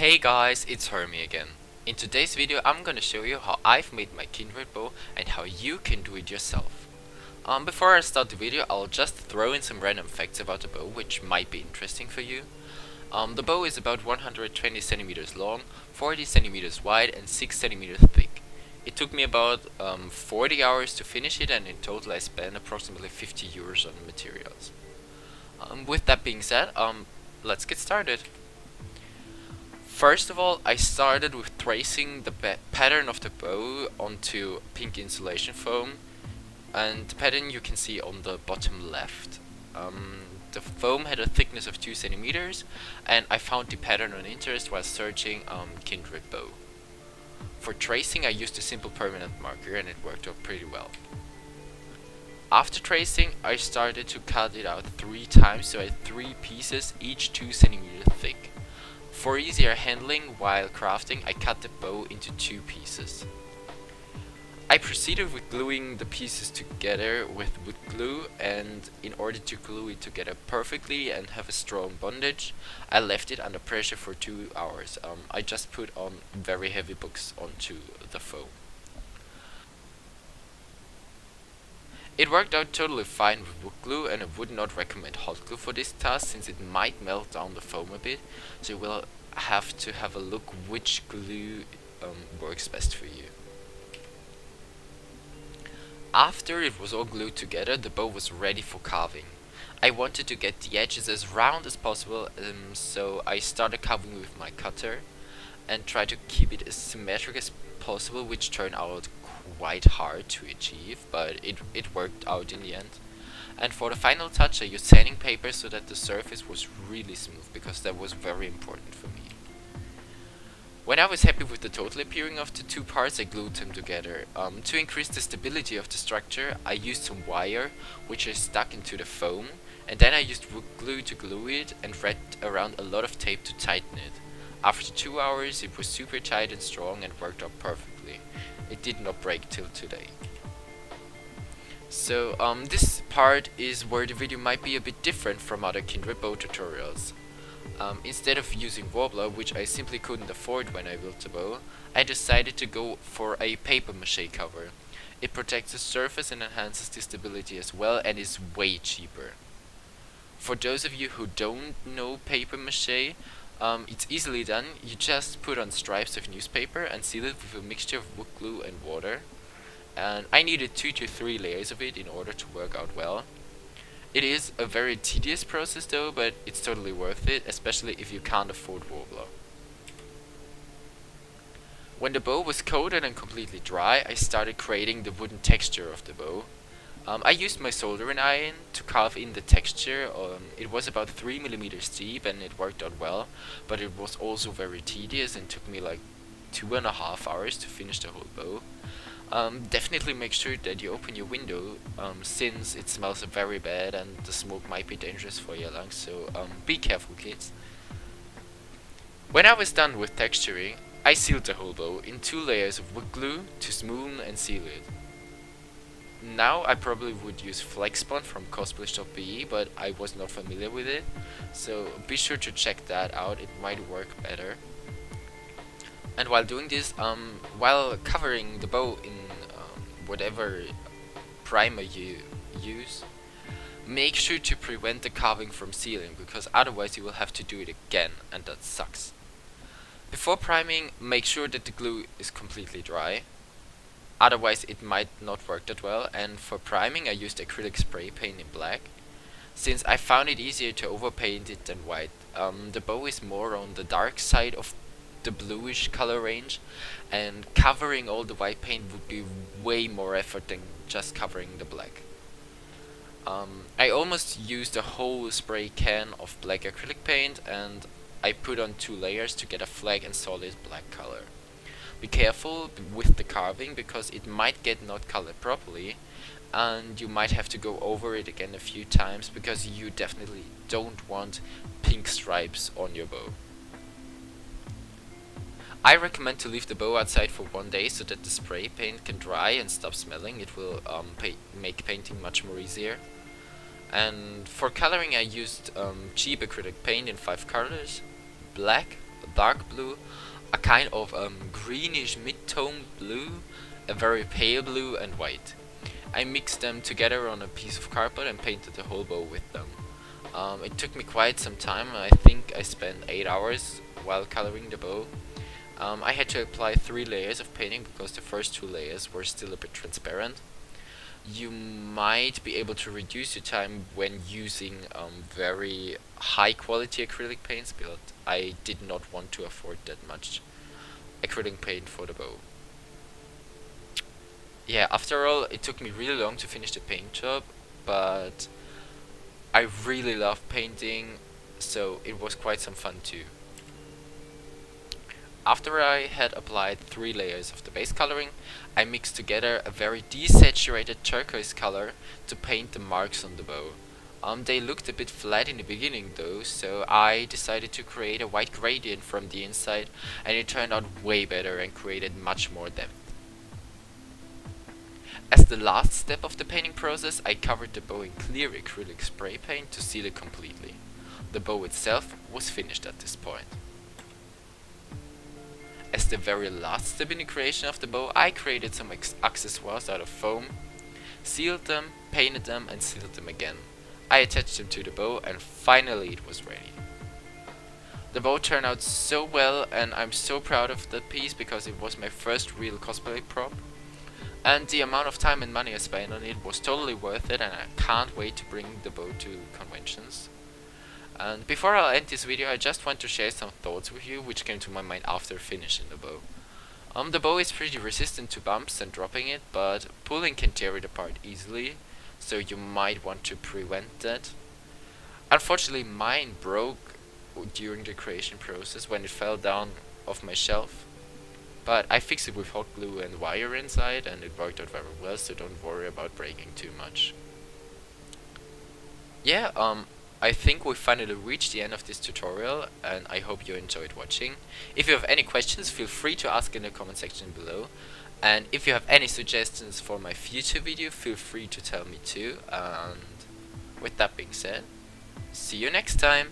Hey guys, it's Hermie again. In today's video I'm gonna show you how I've made my kindred bow and how you can do it yourself. Before I start the video, I'll just throw in some random facts about the bow which might be interesting for you. The bow is about 120 centimeters long, 40 centimeters wide and 6 centimeters thick. It took me about 40 hours to finish it, and in total I spent approximately 50 euros on materials. With that being said, let's get started. First of all, I started with tracing the pattern of the bow onto pink insulation foam, and the pattern you can see on the bottom left. The foam had a thickness of 2 centimeters, and I found the pattern on Pinterest while searching kindred bow. For tracing I used a simple permanent marker and it worked out pretty well. After tracing I started to cut it out 3 times, so I had 3 pieces, each 2 centimeters thick. For easier handling while crafting, I cut the bow into 2 pieces. I proceeded with gluing the pieces together with wood glue, and in order to glue it together perfectly and have a strong bondage, I left it under pressure for 2 hours. I just put on very heavy books onto the foam. It worked out totally fine with wood glue, and I would not recommend hot glue for this task since it might melt down the foam a bit, so you will have to have a look which glue works best for you. After it was all glued together, the bow was ready for carving. I wanted to get the edges as round as possible, so I started carving with my cutter and tried to keep it as symmetric as possible, which turned out quite hard to achieve, but it worked out in the end. And for the final touch I used sanding paper so that the surface was really smooth, because that was very important for me. When I was happy with the total appearing of the 2 parts, I glued them together. To increase the stability of the structure I used some wire which I stuck into the foam, and then I used wood glue to glue it and wrapped around a lot of tape to tighten it. After 2 hours it was super tight and strong and worked out perfectly. It did not break till today. So this part is where the video might be a bit different from other kindred bow tutorials. Instead of using Wobbler, which I simply couldn't afford when I built the bow, I decided to go for a paper mache cover. It protects the surface and enhances the stability as well, and is way cheaper. For those of you who don't know paper mache, it's easily done. You just put on stripes of newspaper and seal it with a mixture of wood glue and water. And I needed 2 to 3 layers of it in order to work out well. It is a very tedious process though, but it's totally worth it, especially if you can't afford Wobbler. When the bow was coated and completely dry, I started creating the wooden texture of the bow. I used my soldering iron to carve in the texture. It was about 3 millimeters deep and it worked out well, but it was also very tedious and took me like 2.5 hours to finish the whole bow. Definitely make sure that you open your window, since it smells very bad and the smoke might be dangerous for your lungs, so be careful kids. When I was done with texturing, I sealed the whole bow in 2 layers of wood glue to smooth and seal it. Now I probably would use Flexbond from Cosplay, but I was not familiar with it, so be sure to check that out, it might work better. And while doing this, while covering the bow in whatever primer you use, make sure to prevent the carving from sealing, because otherwise you will have to do it again, and that sucks. Before priming, make sure that the glue is completely dry, otherwise it might not work that well. And for priming I used acrylic spray paint in black, since I found it easier to overpaint it than white. The bow is more on the dark side of the bluish color range, and covering all the white paint would be way more effort than just covering the black. I almost used a whole spray can of black acrylic paint, and I put on 2 layers to get a flat and solid black color. Be careful with the carving, because it might get not colored properly and you might have to go over it again a few times, because you definitely don't want pink stripes on your bow. I recommend to leave the bow outside for 1 day so that the spray paint can dry and stop smelling. It will make painting much more easier. And for coloring I used cheap acrylic paint in 5 colors: black, dark blue, a kind of greenish mid-tone blue, a very pale blue, and white. I mixed them together on a piece of cardboard and painted the whole bow with them. It took me quite some time. I think I spent 8 hours while coloring the bow. I had to apply 3 layers of painting because the first 2 layers were still a bit transparent. You might be able to reduce your time when using very high quality acrylic paints, but I did not want to afford that much acrylic paint for the bow. Yeah, after all, it took me really long to finish the paint job, but I really love painting, so it was quite some fun too. After I had applied 3 layers of the base coloring, I mixed together a very desaturated turquoise color to paint the marks on the bow. They looked a bit flat in the beginning though, so I decided to create a white gradient from the inside, and it turned out way better and created much more depth. As the last step of the painting process, I covered the bow in clear acrylic spray paint to seal it completely. The bow itself was finished at this point. As the very last step in the creation of the bow, I created some accessoires out of foam, sealed them, painted them, and sealed them again. I attached them to the bow, and finally it was ready. The bow turned out so well, and I'm so proud of that piece because it was my first real cosplay prop. And the amount of time and money I spent on it was totally worth it, and I can't wait to bring the bow to conventions. And before I'll end this video, I just want to share some thoughts with you which came to my mind after finishing the bow. The bow is pretty resistant to bumps and dropping it, but pulling can tear it apart easily, so you might want to prevent that. Unfortunately, mine broke during the creation process when it fell down off my shelf. But I fixed it with hot glue and wire inside, and it worked out very well, so don't worry about breaking too much. Yeah, I think we finally reached the end of this tutorial, and I hope you enjoyed watching. If you have any questions, feel free to ask in the comment section below. And if you have any suggestions for my future video, feel free to tell me too. And with that being said, see you next time!